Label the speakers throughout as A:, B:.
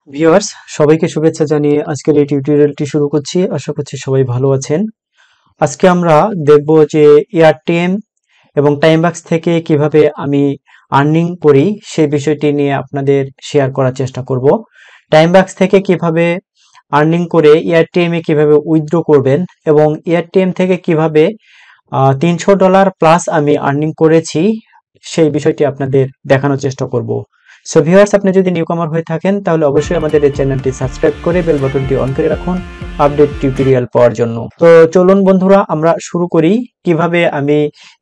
A: Viewers, সবাইকে শুভেচ্ছা জানিয়ে আজকের এই টিউটোরিয়ালটি শুরু করছি। আশা করছি সবাই ভালো আছেন। আজকে আমরা দেখব যে এয়ারটেম এবং টাইমবাক্স থেকে কিভাবে আমি আর্নিং করি সেই বিষয়টি নিয়ে আপনাদের শেয়ার করার চেষ্টা করব। টাইমবাক্স থেকে কিভাবে আর্নিং করে এয়ারটেমে কিভাবে উইথড্র করবেন এবং এয়ারটেম থেকে কিভাবে $300 প্লাস আমি আর্নিং করেছি সেই বিষয়টি আপনাদের দেখানোর চেষ্টা করব। সো ভিউয়ার্স, আপনি যদি নিউকামার হয়ে থাকেন তাহলে অবশ্যই আমাদের এই চ্যানেলটি সাবস্ক্রাইব করে বেল বাটনটি অন করে রাখুন আপডেট টিউটোরিয়াল পাওয়ার জন্য। তো চলুন বন্ধুরা, আমরা শুরু করি কিভাবে আমি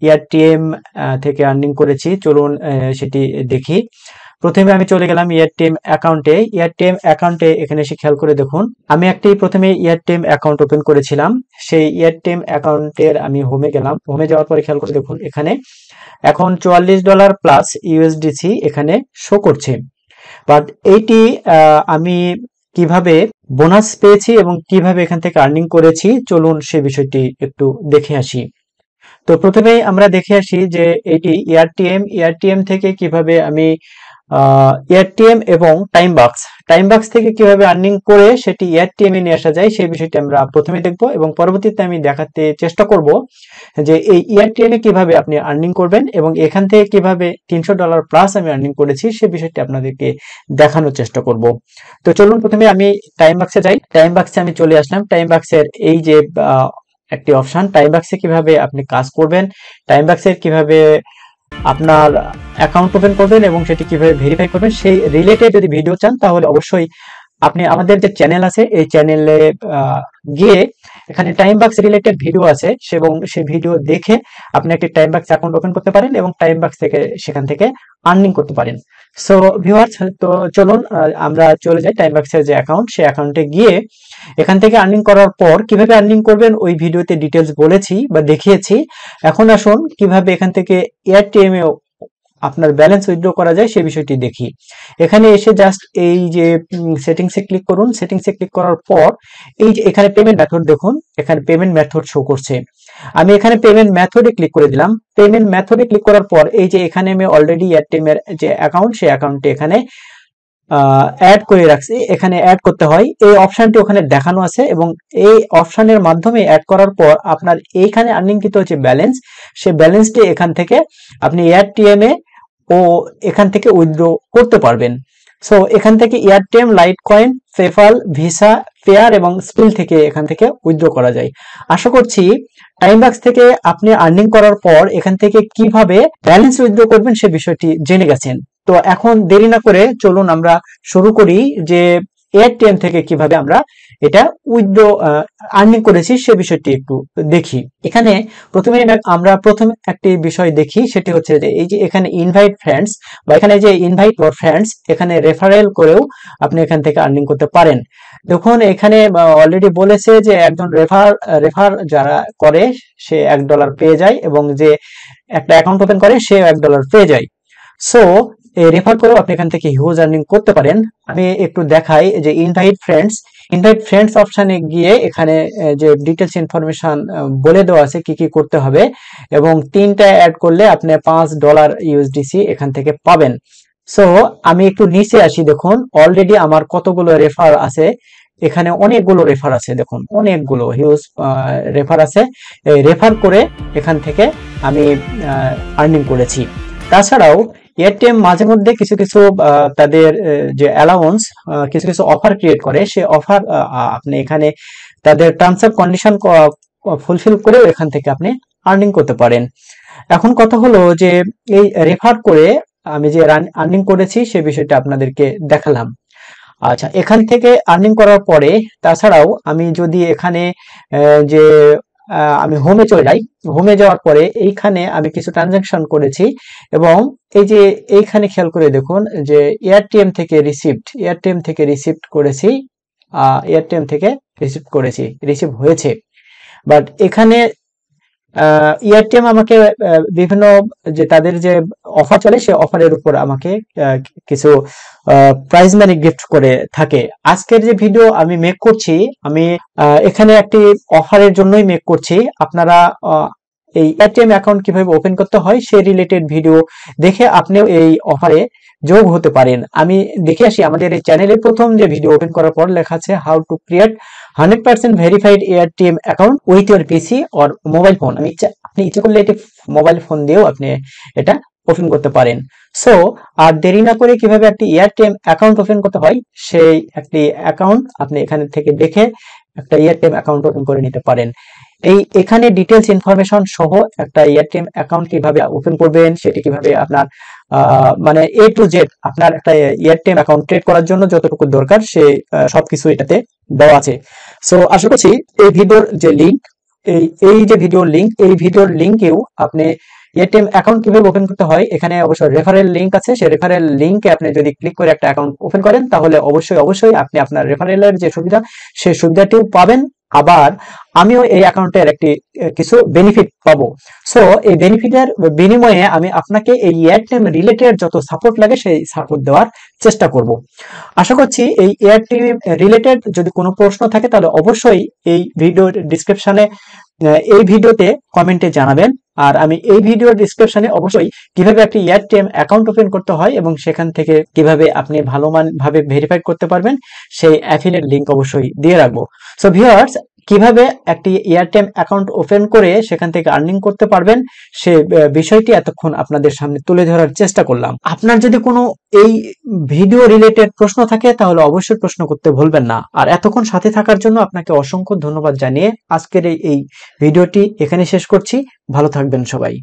A: এয়ারটেম থেকে আর্নিং করেছি। চলুন সেটি দেখি। প্রথমে আমি চলে গেলাম এয়ারটেম অ্যাকাউন্টে। এয়ারটেম অ্যাকাউন্টে এখানে এসে খেয়াল করে দেখুন, আমি একটি প্রথমে এয়ারটেম অ্যাকাউন্ট ওপেন করেছিলাম। সেই এয়ারটেম অ্যাকাউন্টের আমি হোমে গেলাম। হোমে যাওয়ার পরে খেয়াল করে দেখুন, এখানে এখন $44 প্লাস ইউএসডিসি এখানে শো করছে। বাট এইটি আমি কিভাবে বোনাস পেয়েছি এবং কিভাবে এখান থেকে আর্নিং করেছি, চলুন সে বিষয়টি একটু দেখে আসি। তো প্রথমেই আমরা দেখে আসি যে এটি এয়ারটিএম থেকে কিভাবে আমি এয়ারটিএম এবং টাইমবাক্স থেকে কিভাবে আর্নিং করে সেটি এয়ারটিএম এ নিয়ে আসা যায় সেই বিষয়টি আমরা প্রথমে দেখব এবং পরবর্তীতে আমি দেখাতে চেষ্টা করব যে এই এয়ারটিএম এ কিভাবে আপনি আর্নিং করবেন এবং এখান থেকে কিভাবে $300 প্লাস আমি আর্নিং করেছি সে বিষয়টি আপনাদেরকে দেখানোর চেষ্টা করব। তো চলুন প্রথমে আমি টাইমবাক্সে যাই। টাইমবাক্সে আমি চলে আসলাম। টাইমবাক্সের এই যে একটি অপশন, টাইমবাক্সে কিভাবে আপনি কাজ করবেন, টাইমবাক্সের কিভাবে আপনার অ্যাকাউন্ট ওপেন করবেন এবং সেটি কিভাবে ভেরিফাই করবেন সেই রিলেটেড যদি ভিডিও চান তাহলে অবশ্যই আপনি আমাদের যে চ্যানেল আছে এই চ্যানেলে গিয়ে এখানে টাইমবাক্স রিলেটেড ভিডিও আছে এবং সেই ভিডিও দেখে আপনি একটি টাইমবাক্স অ্যাকাউন্ট ওপেন করতে পারেন এবং টাইমবাক্স থেকে সেখান থেকে আর্নিং করতে পারেন। সো ভিউয়ার্স, তো চলুন আমরা চলে যাই টাইমবাক্সের যে অ্যাকাউন্ট, সেই অ্যাকাউন্টে গিয়ে এখান থেকে আর্নিং করার পর কিভাবে আর্নিং করবেন ওই ভিডিওতে ডিটেলস বলেছি বা দেখিয়েছি। এখন আসুন কিভাবে এখান থেকে এয়ারটিএম এ আপনার ব্যালেন্স উইথড্র করা যায় সেই বিষয়টি দেখি। এখানে এসে জাস্ট এই যে সেটিংসে ক্লিক করুন। সেটিংসে ক্লিক করার পর এই যে এখানে পেমেন্ট মেথড দেখুন, এখানে পেমেন্ট মেথড শো করছে। আমি এখানে পেমেন্ট মেথডে ক্লিক করে দিলাম। পেমেন্ট মেথডে ক্লিক করার পর এই যে এখানে আমি অলরেডি এয়ারটেম এর যে অ্যাকাউন্ট সেই অ্যাকাউন্টে এখানে অ্যাড করে রাখছি। এখানে অ্যাড করতে হয়, এই অপশনটি ওখানে দেখানো আছে এবং এই অপশনের মাধ্যমে অ্যাড করার পর আপনার এইখানে আর্নিংকৃত হচ্ছে ব্যালেন্স, সেই ব্যালেন্সটি এখান থেকে আপনি এয়ারটিএম এ ও এখান থেকে উইথড্র করতে পারবেন। সো এখান থেকে Airtm, Litecoin, PayPal, Visa, Payeer এবং স্পিল থেকে এখান থেকে উইথড্র করা যায়। আশা করছি টাইমবাক্স থেকে আপনি আর্নিং করার পর এখান থেকে কিভাবে ব্যালেন্স উইথড্র করবেন সে বিষয়টি জেনে গেছেন। তো এখন দেরি না করে চলুন আমরা শুরু করি যে এয়ারটেম থেকে কিভাবে আমরা এটা উইথড্র আর্নিং করেছি সে বিষয়টি একটু দেখি। এখানে প্রথমে আমরা প্রথম একটি বিষয় দেখি, সেটি হচ্ছে যে এই যে এখানে ইনভাইট ফ্রেন্ডস বা এখানে যে ইনভাইট ইওর ফ্রেন্ডস, এখানে রেফারেল করেও আপনি এখান থেকে আর্নিং করতে পারেন। দেখুন এখানে অলরেডি বলেছে যে একজন রেফার যারা করে সে $1 পেয়ে যায় এবং যে একটা অ্যাকাউন্ট ওপেন করে সে $1 পেয়ে যায়। সো রেফার করেও আপনি এখান থেকে হিউজ আর্নিং করতে পারেন। আমি একটু দেখাই যে ইনভাইট ফ্রেন্ডস অপশনে গিয়ে এখানে যে ডিটেলস ইনফরমেশন বলে দেওয়া আছে কি কি করতে হবে এবং 3টা অ্যাড করলে আপনি $5 ইউএসডিসি এখান থেকে পাবেন। সো আমি একটু নিচে আসি, দেখুন অলরেডি আমার কতগুলো রেফার আছে। এখানে অনেকগুলো রেফার আছে, দেখুন অনেকগুলো হিউজ রেফার আছে। রেফার করে এখান থেকে আমি আর্নিং করেছি। তাছাড়াও এয়ারটেম মাঝে মধ্যে কিছু কিছু তাদের যে অ্যালাউন্স কিছু কিছু অফার ক্রিয়েট করে, সে অফার আপনি এখানে তাদের টার্মস অফ কন্ডিশন ফুলফিল করেও এখান থেকে আপনি আর্নিং করতে পারেন। এখন কথা হলো যে এই রেফার করে আমি যে আর্নিং করেছি সে বিষয়টা আপনাদেরকে দেখালাম। আচ্ছা, এখান থেকে আর্নিং করার পরে তাছাড়াও আমি যদি এখানে যে আমি হোমে চলে যাই, হোমে যাওয়ার পরে এইখানে আমি কিছু ট্রানজাকশন করেছি এবং এই যে এইখানে খেয়াল করে দেখুন যে এয়ারটিএম থেকে রিসিপ্ট করেছি, রিসিভ হয়েছে। বাট এখানে এয়ারটেম আমাকে বিভিন্ন যে তাদের যে অফার চলে সে অফারের উপর আমাকে কিছু প্রাইজ মানি গিফট করে থাকে। আজকের যে ভিডিও আমি মেক করছি আমি এখানে একটি অফারের জন্যই মেক করছি। আপনারা এই এটিএম অ্যাকাউন্ট কিভাবে ওপেন করতে হয় সেই রিলেটেড ভিডিও দেখে আপনিও এই অফারে যোগ হতে পারেন। আমি দেখে আসি আমাদের এই চ্যানেলের প্রথম যে ভিডিও ওপেন করার পর লেখা আছে how to create 100% verified ATM account with your PC or mobile phone. আপনি ইচ্ছে করলে এটি মোবাইল ফোন দিয়েও আপনি এটা ওপেন করতে পারেন। সো আর দেরি না করে কিভাবে একটি এটিএম অ্যাকাউন্ট ওপেন করতে হয় সেই একটি অ্যাকাউন্ট আপনি এখানে থেকে দেখে একটা এটিএম অ্যাকাউন্ট ওপেন করে নিতে পারেন। এখানে ডিটেলস ইনফরমেশন সহ একটা এটিএম অ্যাকাউন্ট কিভাবে ওপেন করবেন, সেটি কিভাবে আপনার মানে এ টু জেড আপনার একটা এটিএম অ্যাকাউন্ট ক্রিয়েট করার জন্য যতটুকু দরকার সে সবকিছু এটাতে দেওয়া আছে। সো আশা করছি এই ভিডিওর যে লিংক, এই যে ভিডিওর লিংক, এই ভিডিওর লিংকেও আপনি এটিএম অ্যাকাউন্ট কিভাবে ওপেন করতে হয় এখানে অবশ্যই রেফারেল লিংক আছে। সেই রেফারেল লিংকে আপনি যদি ক্লিক করে একটা অ্যাকাউন্ট ওপেন করেন তাহলে অবশ্যই আপনি আপনার রেফারেলের যে সুবিধা সেই সুবিধাটিও পাবেন। আবার আমিও এই অ্যাকাউন্টের একটি কিছু বেনিফিট পাবো। সো এই বেনিফিটের বিনিময়ে আমি আপনাকে এই এয়ারটেল রিলেটেড যত সাপোর্ট লাগে সেই সাপোর্ট দেওয়ার চেষ্টা করব। আশা করছি এই এয়ারটেল রিলেটেড যদি কোনো প্রশ্ন থাকে তাহলে অবশ্যই এই ভিডিওর ডিসক্রিপশনে এই ভিডিওতে কমেন্টে জানাবেন। আর আমি এই ভিডিওর ডিসক্রিপশনে অবশ্যই কিভাবে একটি এয়ারটেল অ্যাকাউন্ট ওপেন করতে হয় এবং সেখান থেকে কিভাবে আপনি ভালো ভাবে ভেরিফাই করতে পারবেন সেই অ্যাফিলিয়েট লিংক অবশ্যই দিয়ে রাখবো। সো ভিউয়ার্স, কিভাবে একটি এয়ারটেল অ্যাকাউন্ট ওপেন করে সেখান থেকে আর্নিং করতে পারবেন সে বিষয়টি এতক্ষণ আপনাদের সামনে তুলে ধরার চেষ্টা করলাম। আপনার যদি কোনো এই ভিডিও রিলেটেড প্রশ্ন থাকে তাহলে অবশ্যই প্রশ্ন করতে ভুলবেন না। আর এতক্ষণ সাথে থাকার জন্য আপনাকে অসংখ্য ধন্যবাদ জানিয়ে আজকের এই ভিডিওটি এখানে শেষ করছি। ভালো থাকবেন সবাই।